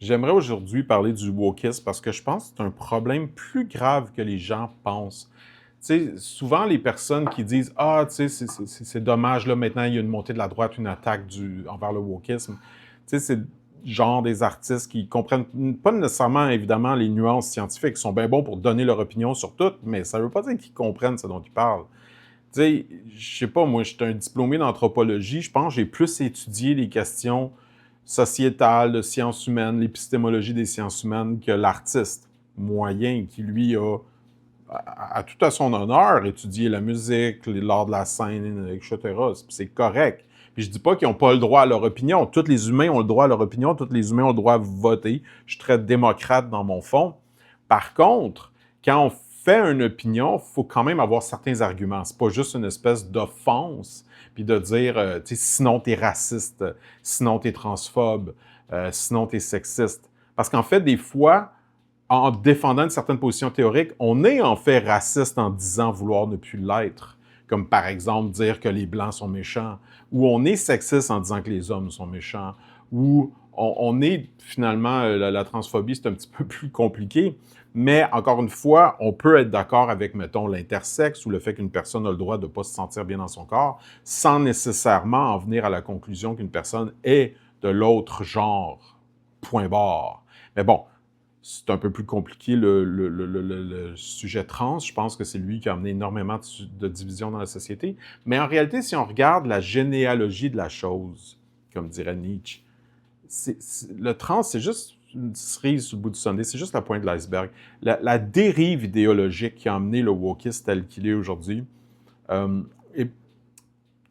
J'aimerais aujourd'hui parler du wokisme parce que je pense que c'est un problème plus grave que les gens pensent. Tu sais, souvent, les personnes qui disent Ah, tu sais, c'est dommage, là, maintenant, il y a une montée de la droite, une attaque envers le wokisme. Tu sais, c'est genre des artistes qui comprennent pas nécessairement, évidemment, les nuances scientifiques, qui sont bien bons pour donner leur opinion sur tout, mais ça veut pas dire qu'ils comprennent ce dont ils parlent. Tu sais, je sais pas, moi, je suis un diplômé d'anthropologie. Je pense que j'ai plus étudié les questions sociétales, de sciences humaines, l'épistémologie des sciences humaines que l'artiste moyen qui, lui, a tout à son honneur étudié la musique, l'art de la scène, etc. C'est correct. Puis je dis pas qu'ils n'ont pas le droit à leur opinion. Tous les humains ont le droit à leur opinion. Tous les humains ont le droit à voter. Je suis très démocrate dans mon fond. Par contre, quand on fait une opinion, il faut quand même avoir certains arguments. C'est pas juste une espèce d'offense, puis de dire, tu sais, sinon t'es raciste, sinon t'es transphobe, sinon t'es sexiste. Parce qu'en fait, des fois, en défendant une certaine position théorique, on est en fait raciste en disant vouloir ne plus l'être. Comme par exemple dire que les Blancs sont méchants, ou on est sexiste en disant que les hommes sont méchants, ou on est finalement, la transphobie, c'est un petit peu plus compliqué, mais encore une fois, on peut être d'accord avec, mettons, l'intersexe ou le fait qu'une personne a le droit de ne pas se sentir bien dans son corps, sans nécessairement en venir à la conclusion qu'une personne est de l'autre genre. Point barre. Mais bon, c'est un peu plus compliqué le sujet trans. Je pense que c'est lui qui a amené énormément de divisions dans la société. Mais en réalité, si on regarde la généalogie de la chose, comme dirait Nietzsche, le trans, c'est juste une cerise sur le bout du sundae, c'est juste la pointe de l'iceberg. La dérive idéologique qui a amené le wokisme tel qu'il est aujourd'hui, et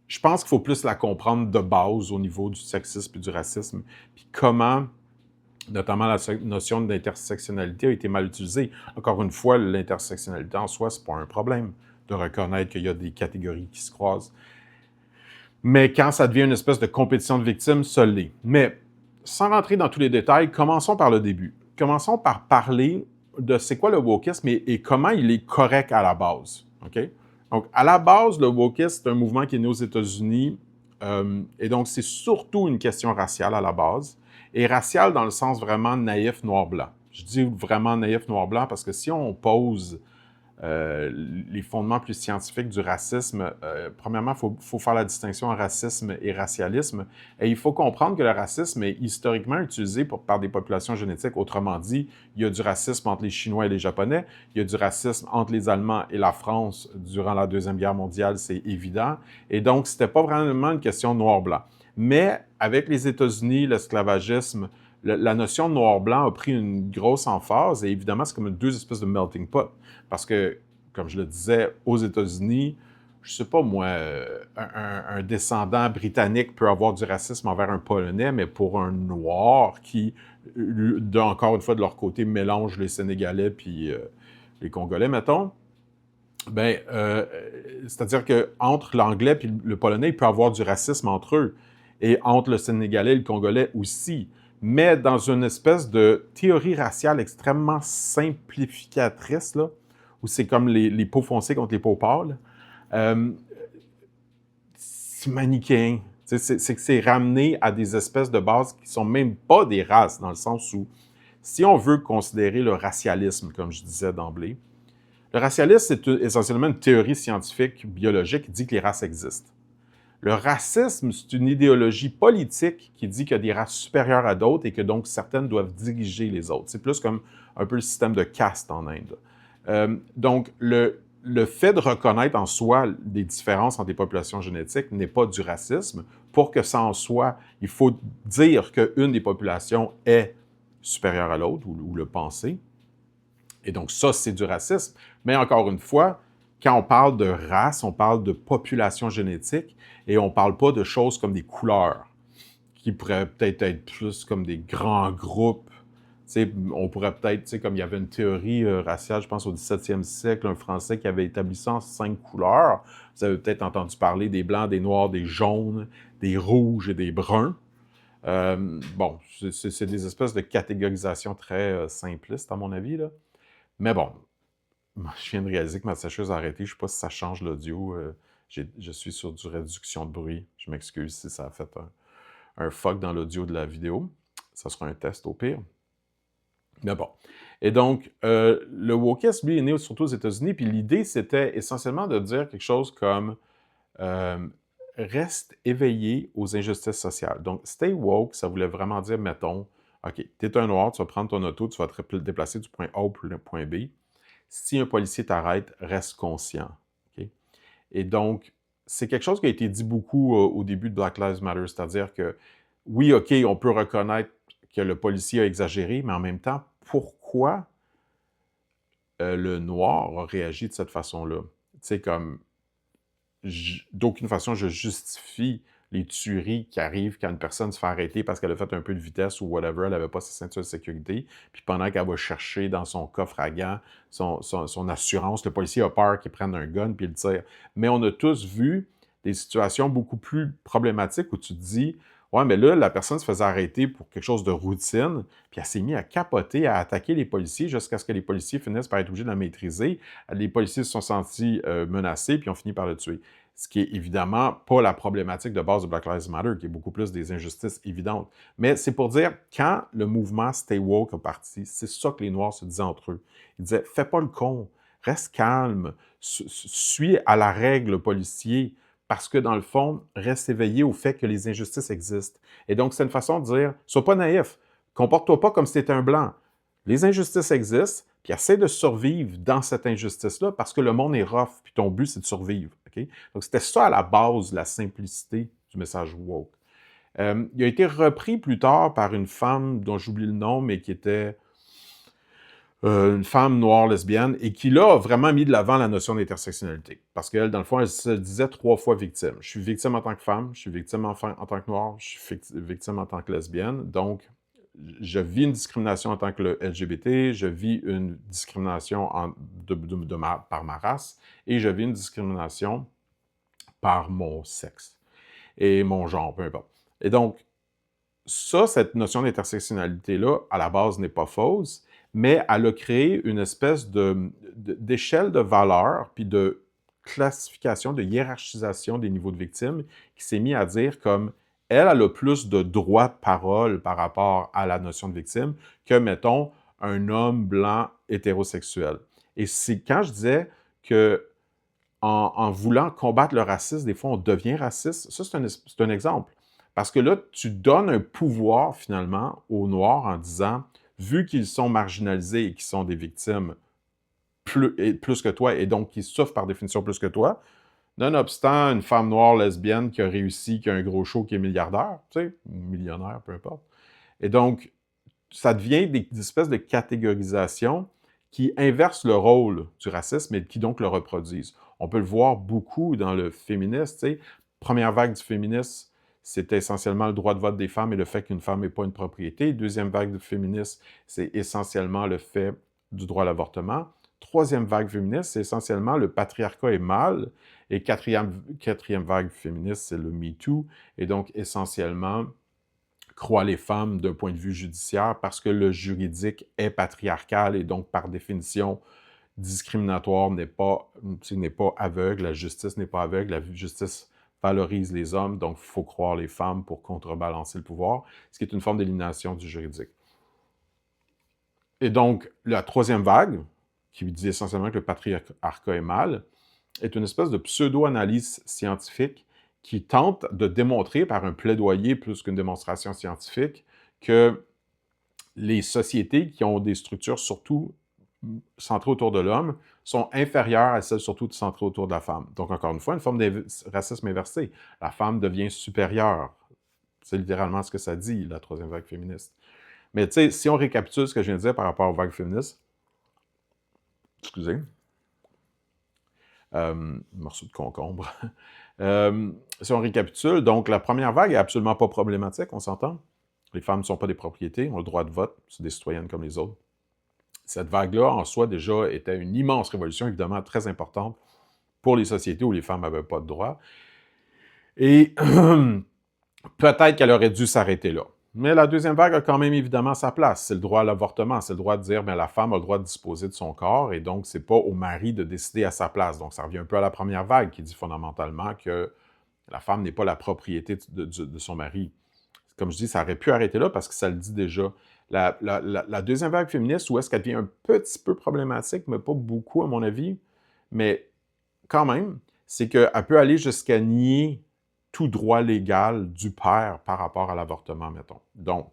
je pense qu'il faut plus la comprendre de base au niveau du sexisme et du racisme, puis comment notamment la notion d'intersectionnalité a été mal utilisée. Encore une fois, l'intersectionnalité en soi, c'est pas un problème de reconnaître qu'il y a des catégories qui se croisent. Mais quand ça devient une espèce de compétition de victimes, ça l'est. Mais sans rentrer dans tous les détails, commençons par le début. Commençons par parler de c'est quoi le wokisme et comment il est correct à la base. OK? Donc, à la base, le wokisme, c'est un mouvement qui est né aux États-Unis. Et donc, c'est surtout une question raciale à la base. Et raciale dans le sens vraiment naïf, noir-blanc. Je dis vraiment naïf, noir-blanc parce que si on pose les fondements plus scientifiques du racisme, premièrement, il faut faire la distinction entre racisme et racialisme. Et il faut comprendre que le racisme est historiquement utilisé par des populations génétiques. Autrement dit, il y a du racisme entre les Chinois et les Japonais, il y a du racisme entre les Allemands et la France durant la Deuxième Guerre mondiale, c'est évident. Et donc, c'était pas vraiment une question noir-blanc. Mais avec les États-Unis, l'esclavagisme, la notion de noir-blanc a pris une grosse emphase et évidemment, c'est comme deux espèces de melting pot. Parce que, comme je le disais, aux États-Unis, je sais pas moi, un descendant britannique peut avoir du racisme envers un Polonais, mais pour un Noir qui, encore une fois, de leur côté, mélange les Sénégalais puis les Congolais, mettons, ben, c'est-à-dire qu'entre l'Anglais et le Polonais, il peut y avoir du racisme entre eux. Et entre le Sénégalais et le Congolais aussi. Mais dans une espèce de théorie raciale extrêmement simplificatrice, là, où c'est comme les peaux foncées contre les peaux pâles, euh, c'est manichéen. C'est que c'est ramené à des espèces de bases qui sont même pas des races, dans le sens où, si on veut considérer le racialisme, comme je disais d'emblée, le racialisme, c'est essentiellement une théorie scientifique, biologique, qui dit que les races existent. Le racisme, c'est une idéologie politique qui dit qu'il y a des races supérieures à d'autres et que donc certaines doivent diriger les autres. C'est plus comme un peu le système de caste en Inde. Donc, le fait de reconnaître en soi des différences entre les populations génétiques n'est pas du racisme. Pour que ça en soit, il faut dire qu'une des populations est supérieure à l'autre ou le penser. Et donc, ça, c'est du racisme. Mais encore une fois, quand on parle de race, on parle de population génétique et on ne parle pas de choses comme des couleurs, qui pourraient peut-être être plus comme des grands groupes. T'sais, on pourrait peut-être, comme il y avait une théorie raciale, je pense au 17e siècle, un Français qui avait établi ça en 5 couleurs. Vous avez peut-être entendu parler des blancs, des noirs, des jaunes, des rouges et des bruns. Bon, c'est des espèces de catégorisations très simplistes, à mon avis, là. Mais bon, je viens de réaliser que ma sécheuse a arrêté. Je ne sais pas si ça change l'audio. Je suis sur du réduction de bruit. Je m'excuse si ça a fait un fuck dans l'audio de la vidéo. Ça sera un test au pire. Mais bon. Et donc, le wokisme, lui, est né surtout aux États-Unis, puis l'idée, c'était essentiellement de dire quelque chose comme euh, reste éveillé aux injustices sociales. Donc, stay woke, ça voulait vraiment dire, mettons, OK, t'es un noir, tu vas prendre ton auto, tu vas te déplacer du point A au point B. Si un policier t'arrête, reste conscient. OK? Et donc, c'est quelque chose qui a été dit beaucoup au début de Black Lives Matter, c'est-à-dire que, oui, OK, on peut reconnaître que le policier a exagéré, mais en même temps, pourquoi le noir a réagi de cette façon-là? Tu sais, comme, d'aucune façon, je justifie les tueries qui arrivent quand une personne se fait arrêter parce qu'elle a fait un peu de vitesse ou whatever, elle n'avait pas sa ceinture de sécurité, puis pendant qu'elle va chercher dans son coffre à gants son assurance, le policier a peur qu'il prenne un gun puis il tire. Mais on a tous vu des situations beaucoup plus problématiques où tu te dis, ouais, mais là, la personne se faisait arrêter pour quelque chose de routine, puis elle s'est mise à capoter, à attaquer les policiers jusqu'à ce que les policiers finissent par être obligés de la maîtriser. Les policiers se sont sentis menacés, puis ont fini par le tuer. Ce qui est évidemment pas la problématique de base de Black Lives Matter, qui est beaucoup plus des injustices évidentes. Mais c'est pour dire, quand le mouvement Stay Woke est parti, c'est ça que les Noirs se disaient entre eux. Ils disaient, fais pas le con, reste calme, suis à la règle policier, parce que dans le fond, reste éveillé au fait que les injustices existent. Et donc, c'est une façon de dire, sois pas naïf, comporte-toi pas comme si tu étais un blanc. Les injustices existent, puis essaie de survivre dans cette injustice-là parce que le monde est rough, puis ton but, c'est de survivre. Okay? Donc, c'était ça à la base, la simplicité du message woke. Il a été repris plus tard par une femme dont j'oublie le nom, mais qui était une femme noire lesbienne, et qui, là, a vraiment mis de l'avant la notion d'intersectionnalité. Parce qu'elle, dans le fond, elle se disait 3 fois victime. Je suis victime en tant que femme, je suis victime en tant que noire, je suis victime en tant que lesbienne. Donc, je vis une discrimination en tant que LGBT, je vis une discrimination par ma race, et je vis une discrimination par mon sexe et mon genre, peu importe. Et donc, ça, cette notion d'intersectionnalité-là, à la base, n'est pas fausse, mais elle a créé une espèce d'échelle de valeur, puis de classification, de hiérarchisation des niveaux de victimes, qui s'est mis à dire comme elle a plus de droits de parole par rapport à la notion de victime que, mettons, un homme blanc hétérosexuel. Et c'est quand je disais que en voulant combattre le racisme, des fois, on devient raciste. Ça, c'est un exemple. Parce que là, tu donnes un pouvoir, finalement, aux Noirs en disant, vu qu'ils sont marginalisés et qu'ils sont des victimes plus que toi, et donc qui souffrent par définition plus que toi, nonobstant une femme noire lesbienne qui a réussi, qui a un gros show, qui est milliardaire, tu sais, ou millionnaire, peu importe. Et donc, ça devient des espèces de catégorisations qui inversent le rôle du racisme et qui donc le reproduisent. On peut le voir beaucoup dans le féminisme. Tu sais. Première vague du féminisme, c'était essentiellement le droit de vote des femmes et le fait qu'une femme n'est pas une propriété. Deuxième vague du féminisme, c'est essentiellement le fait du droit à l'avortement. Troisième vague féministe, c'est essentiellement le patriarcat est mal. Et quatrième vague féministe, c'est le MeToo. Et donc, essentiellement, croient les femmes d'un point de vue judiciaire parce que le juridique est patriarcal et donc, par définition, discriminatoire, n'est pas aveugle, la justice n'est pas aveugle, la justice valorise les hommes, donc il faut croire les femmes pour contrebalancer le pouvoir, ce qui est une forme d'élimination du juridique. Et donc, la troisième vague, qui dit essentiellement que le patriarcat est mal, est une espèce de pseudo-analyse scientifique qui tente de démontrer par un plaidoyer plus qu'une démonstration scientifique que les sociétés qui ont des structures surtout centrées autour de l'homme sont inférieures à celles surtout centrées autour de la femme. Donc, encore une fois, une forme de racisme inversé. La femme devient supérieure. C'est littéralement ce que ça dit, la troisième vague féministe. Mais tu sais, si on récapitule ce que je viens de dire par rapport aux vagues féministes, excusez, morceau de concombre. Si on récapitule, donc la première vague est absolument pas problématique, on s'entend? Les femmes ne sont pas des propriétés, ont le droit de vote, c'est des citoyennes comme les autres. Cette vague-là, en soi, déjà, était une immense révolution, évidemment très importante pour les sociétés où les femmes n'avaient pas de droit. Et peut-être qu'elle aurait dû s'arrêter là. Mais la deuxième vague a quand même évidemment sa place. C'est le droit à l'avortement, c'est le droit de dire bien, la femme a le droit de disposer de son corps et donc c'est pas au mari de décider à sa place. Donc ça revient un peu à la première vague qui dit fondamentalement que la femme n'est pas la propriété de son mari. Comme je dis, ça aurait pu arrêter là parce que ça le dit déjà. La deuxième vague féministe, où est-ce qu'elle devient un petit peu problématique, mais pas beaucoup à mon avis, mais quand même, c'est qu'elle peut aller jusqu'à nier tout droit légal du père par rapport à l'avortement, mettons. Donc,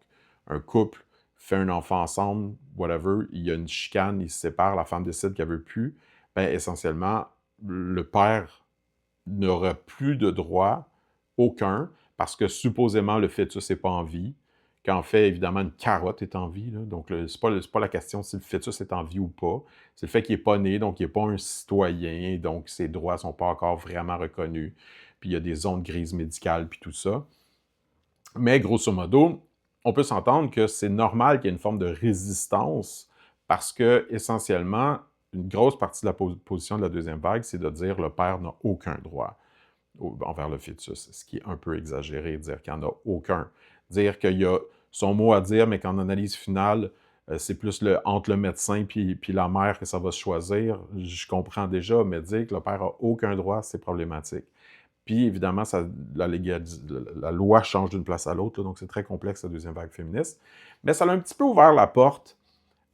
un couple fait un enfant ensemble, whatever, il y a une chicane, ils se séparent, la femme décide qu'elle veut plus, ben essentiellement, le père n'aura plus de droit aucun, parce que supposément le fœtus n'est pas en vie, qu'en fait, évidemment, une carotte est en vie. Là. Donc, c'est pas la question si le fœtus est en vie ou pas. C'est le fait qu'il n'est pas né, donc il n'est pas un citoyen, donc ses droits ne sont pas encore vraiment reconnus. Puis il y a des zones grises médicales, puis tout ça. Mais grosso modo, on peut s'entendre que c'est normal qu'il y ait une forme de résistance parce que, essentiellement, une grosse partie de la position de la deuxième vague, c'est de dire le père n'a aucun droit envers le fœtus, ce qui est un peu exagéré, dire qu'il n'y en a aucun. Dire qu'il y a son mot à dire, mais qu'en analyse finale, c'est plus entre le médecin puis la mère que ça va se choisir, je comprends déjà, mais dire que le père n'a aucun droit, c'est problématique. Puis, évidemment, la loi change d'une place à l'autre, donc c'est très complexe, la deuxième vague féministe. Mais ça a un petit peu ouvert la porte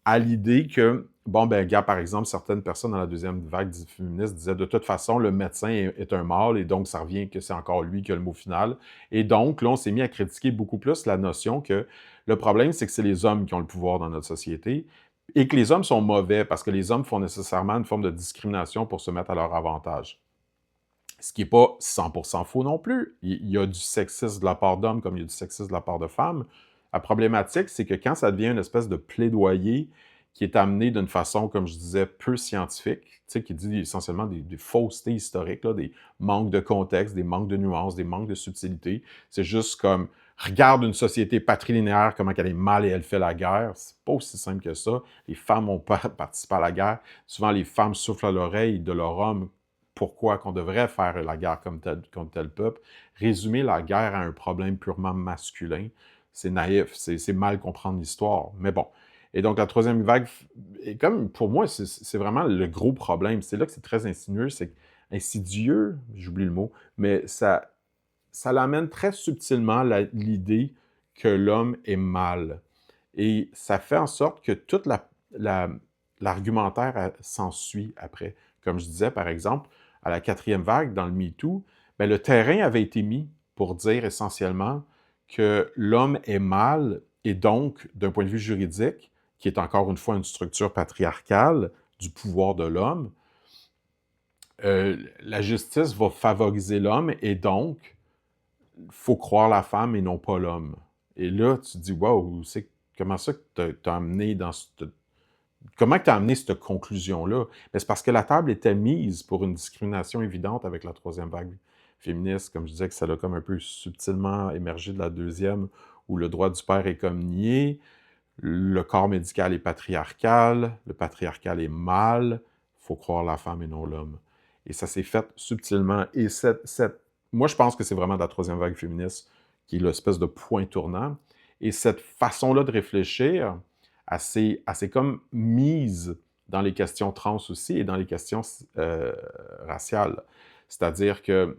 à l'idée que, bon, ben, gars, par exemple, certaines personnes dans la deuxième vague féministe disaient de toute façon, le médecin est un mâle, et donc ça revient que c'est encore lui qui a le mot final. Et donc, là, on s'est mis à critiquer beaucoup plus la notion que le problème, c'est que c'est les hommes qui ont le pouvoir dans notre société, et que les hommes sont mauvais parce que les hommes font nécessairement une forme de discrimination pour se mettre à leur avantage. Ce qui n'est pas 100% faux non plus. Il y a du sexisme de la part d'hommes comme il y a du sexisme de la part de femmes. La problématique, c'est que quand ça devient une espèce de plaidoyer qui est amené d'une façon, comme je disais, peu scientifique, tu sais, qui dit essentiellement des faussetés historiques, là, des manques de contexte, des manques de nuances, des manques de subtilité. C'est juste comme, regarde une société patrilinéaire, comment elle est mal et elle fait la guerre. C'est pas aussi simple que ça. Les femmes ont participé à la guerre. Souvent, les femmes soufflent à l'oreille de leur homme pourquoi qu'on devrait faire la guerre contre tel peuple. Résumer la guerre à un problème purement masculin, c'est naïf, c'est mal comprendre l'histoire. Mais bon. Et donc, la troisième vague, et comme pour moi, c'est vraiment le gros problème. C'est là que c'est très insidieux, insidieux, j'oublie le mot, mais ça l'amène très subtilement l'idée que l'homme est mal. Et ça fait en sorte que toute l'argumentaire s'ensuit après. Comme je disais, par exemple, à la quatrième vague, dans le MeToo, ben, le terrain avait été mis pour dire essentiellement que l'homme est mal et donc, d'un point de vue juridique, qui est encore une fois une structure patriarcale du pouvoir de l'homme, la justice va favoriser l'homme et donc, il faut croire la femme et non pas l'homme. Et là, tu te dis, wow, comment ça que tu as amené dans cette... Comment tu as amené cette conclusion-là? Ben, c'est parce que la table était mise pour une discrimination évidente avec la troisième vague féministe. Comme je disais, que ça a comme un peu subtilement émergé de la deuxième, où le droit du père est comme nié, le corps médical est patriarcal, le patriarcal est mâle, il faut croire la femme et non l'homme. Et ça s'est fait subtilement. Et moi, je pense que c'est vraiment de la troisième vague féministe qui est l'espèce de point tournant. Et cette façon-là de réfléchir, assez comme mise dans les questions trans aussi et dans les questions raciales. C'est-à-dire que,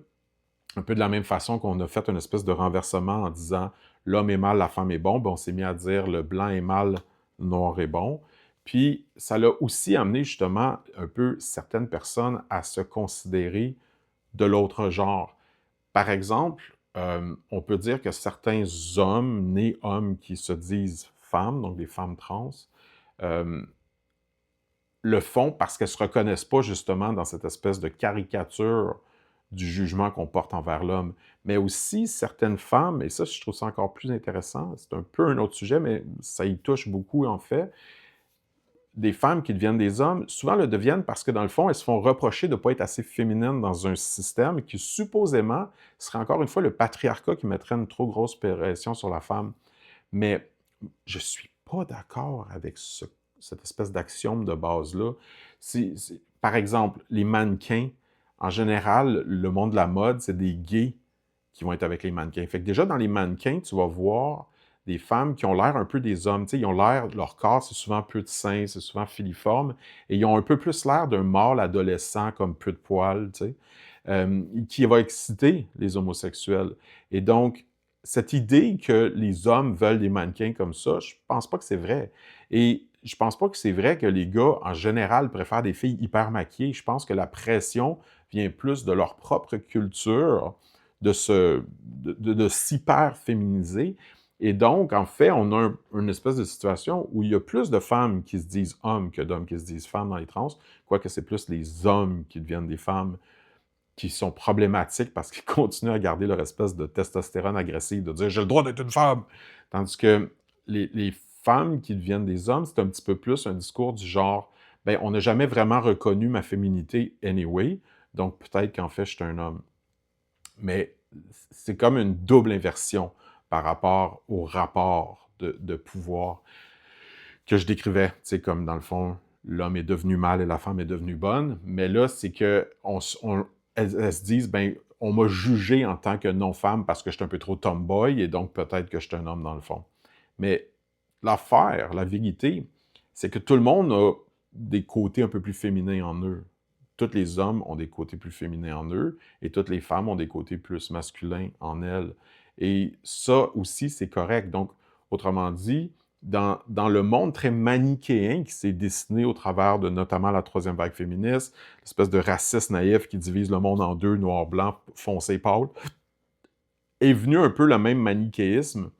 un peu de la même façon qu'on a fait une espèce de renversement en disant l'homme est mal, la femme est bon, ben on s'est mis à dire le blanc est mal, le noir est bon. Puis ça l'a aussi amené justement un peu certaines personnes à se considérer de l'autre genre. Par exemple, on peut dire que certains hommes, nés hommes qui se disent femmes, donc des femmes trans, le font parce qu'elles ne se reconnaissent pas justement dans cette espèce de caricature du jugement qu'on porte envers l'homme. Mais aussi, certaines femmes, et ça, je trouve ça encore plus intéressant, c'est un peu un autre sujet, mais ça y touche beaucoup en fait, des femmes qui deviennent des hommes, souvent le deviennent parce que dans le fond, elles se font reprocher de ne pas être assez féminines dans un système qui supposément serait encore une fois le patriarcat qui mettrait une trop grosse pression sur la femme. Mais je ne suis pas d'accord avec cette espèce d'axiome de base-là. Par exemple, les mannequins, en général, le monde de la mode, c'est des gays qui vont être avec les mannequins. Fait que déjà, dans les mannequins, tu vas voir des femmes qui ont l'air un peu des hommes. Tu sais, ils ont l'air, leur corps, c'est souvent peu de seins, c'est souvent filiforme, et ils ont un peu plus l'air d'un mâle adolescent, comme peu de poils, tu sais, qui va exciter les homosexuels. Et donc, cette idée que les hommes veulent des mannequins comme ça, je pense pas que c'est vrai. Et je pense pas que c'est vrai que les gars, en général, préfèrent des filles hyper maquillées. Je pense que la pression vient plus de leur propre culture, de s'hyper féminiser. Et donc, en fait, on a une espèce de situation où il y a plus de femmes qui se disent hommes que d'hommes qui se disent femmes dans les trans, quoique c'est plus les hommes qui deviennent des femmes qui sont problématiques parce qu'ils continuent à garder leur espèce de testostérone agressive, de dire « j'ai le droit d'être une femme ». Tandis que les femmes qui deviennent des hommes, c'est un petit peu plus un discours du genre « ben on n'a jamais vraiment reconnu ma féminité anyway, donc peut-être qu'en fait je suis un homme ». Mais c'est comme une double inversion par rapport au rapport de pouvoir que je décrivais, tu sais, comme dans le fond, l'homme est devenu mâle et la femme est devenue bonne, mais là, c'est que elles se disent, ben, on m'a jugé en tant que non-femme parce que je suis un peu trop tomboy et donc peut-être que je suis un homme dans le fond. Mais l'affaire, la vérité, c'est que tout le monde a des côtés un peu plus féminins en eux. Tous les hommes ont des côtés plus féminins en eux et toutes les femmes ont des côtés plus masculins en elles. Et ça aussi, c'est correct. Donc, autrement dit, dans le monde très manichéen qui s'est dessiné au travers de notamment la troisième vague féministe, l'espèce de racisme naïf qui divise le monde en deux, noir, blanc, foncé, pâle, est venu un peu le même manichéisme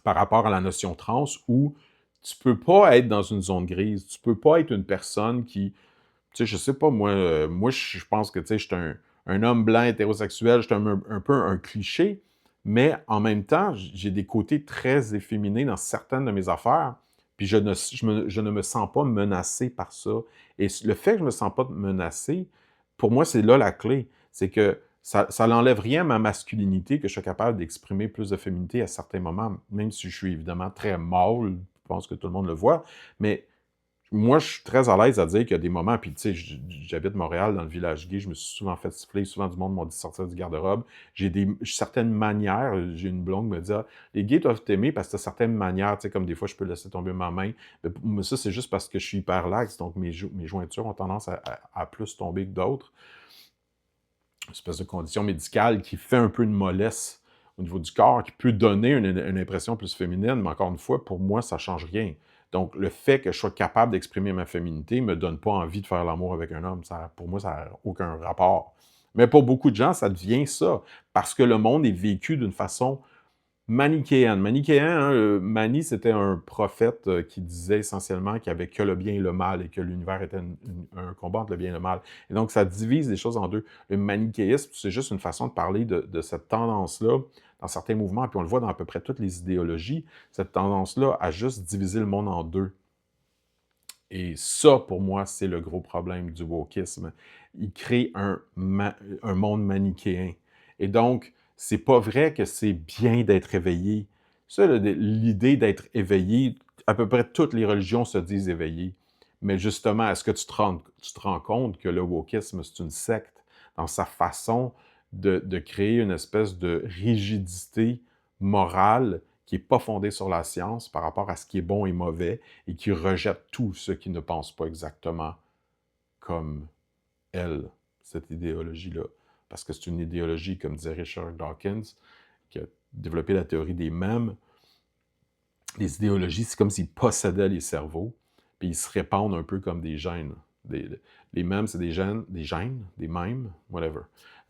par rapport à la notion trans où tu peux pas être dans une zone grise, tu peux pas être une personne qui, tu sais, je sais pas, moi je pense que, tu sais, je suis un homme blanc hétérosexuel, je suis un peu un cliché, mais en même temps, j'ai des côtés très efféminés dans certaines de mes affaires, puis je ne me sens pas menacé par ça. Et le fait que je me sens pas menacé, pour moi, c'est là la clé. C'est que ça n'enlève rien à ma masculinité, que je suis capable d'exprimer plus de féminité à certains moments, même si je suis évidemment très mâle, je pense que tout le monde le voit, mais moi, je suis très à l'aise à dire qu'il y a des moments, puis tu sais, j'habite Montréal, dans le village gay, je me suis souvent fait siffler, souvent du monde m'a dit sortir du garde-robe. J'ai certaines manières, j'ai une blonde qui me dit ah, les gays doivent t'aimer parce que tu as certaines manières, tu sais, comme des fois, je peux laisser tomber ma main. Mais ça, c'est juste parce que je suis hyper laxe, donc mes jointures ont tendance à plus tomber que d'autres. Une espèce de condition médicale qui fait un peu de mollesse au niveau du corps, qui peut donner une impression plus féminine, mais encore une fois, pour moi, ça ne change rien. Donc, le fait que je sois capable d'exprimer ma féminité ne me donne pas envie de faire l'amour avec un homme. Pour moi, ça n'a aucun rapport. Mais pour beaucoup de gens, ça devient ça, parce que le monde est vécu d'une façon manichéenne. Manichéen, hein, Mani, c'était un prophète qui disait essentiellement qu'il n'y avait que le bien et le mal et que l'univers était un combat entre le bien et le mal. Et donc, ça divise les choses en deux. Le manichéisme, c'est juste une façon de parler de cette tendance-là dans certains mouvements, puis on le voit dans à peu près toutes les idéologies, cette tendance-là à juste diviser le monde en deux. Et ça, pour moi, c'est le gros problème du wokisme. Il crée un monde manichéen. Et donc, c'est pas vrai que c'est bien d'être éveillé. Ça, l'idée d'être éveillé, à peu près toutes les religions se disent éveillées. Mais justement, est-ce que tu te rends compte que le wokisme, c'est une secte dans sa façon de créer une espèce de rigidité morale qui n'est pas fondée sur la science par rapport à ce qui est bon et mauvais et qui rejette tout ce qui ne pense pas exactement comme elle, cette idéologie-là. Parce que c'est une idéologie, comme disait Richard Dawkins, qui a développé la théorie des mèmes. Les idéologies, c'est comme s'ils possédaient les cerveaux, puis ils se répandent un peu comme des gènes. Les mèmes, c'est des gènes, des mèmes, whatever.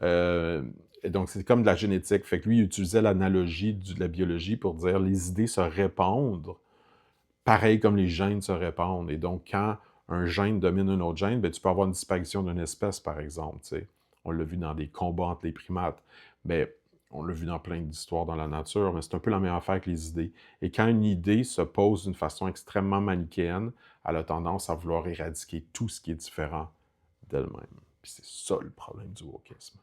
Et donc, c'est comme de la génétique. Fait que lui, il utilisait l'analogie de la biologie pour dire les idées se répandent, pareil comme les gènes se répandent. Et donc, quand un gène domine un autre gène, bien, tu peux avoir une disparition d'une espèce, par exemple. T'sais. On l'a vu dans des combats entre les primates. Bien, on l'a vu dans plein d'histoires dans la nature, mais c'est un peu la même affaire que les idées. Et quand une idée se pose d'une façon extrêmement manichéenne, elle a tendance à vouloir éradiquer tout ce qui est différent d'elle-même. Puis c'est ça le problème du wokisme.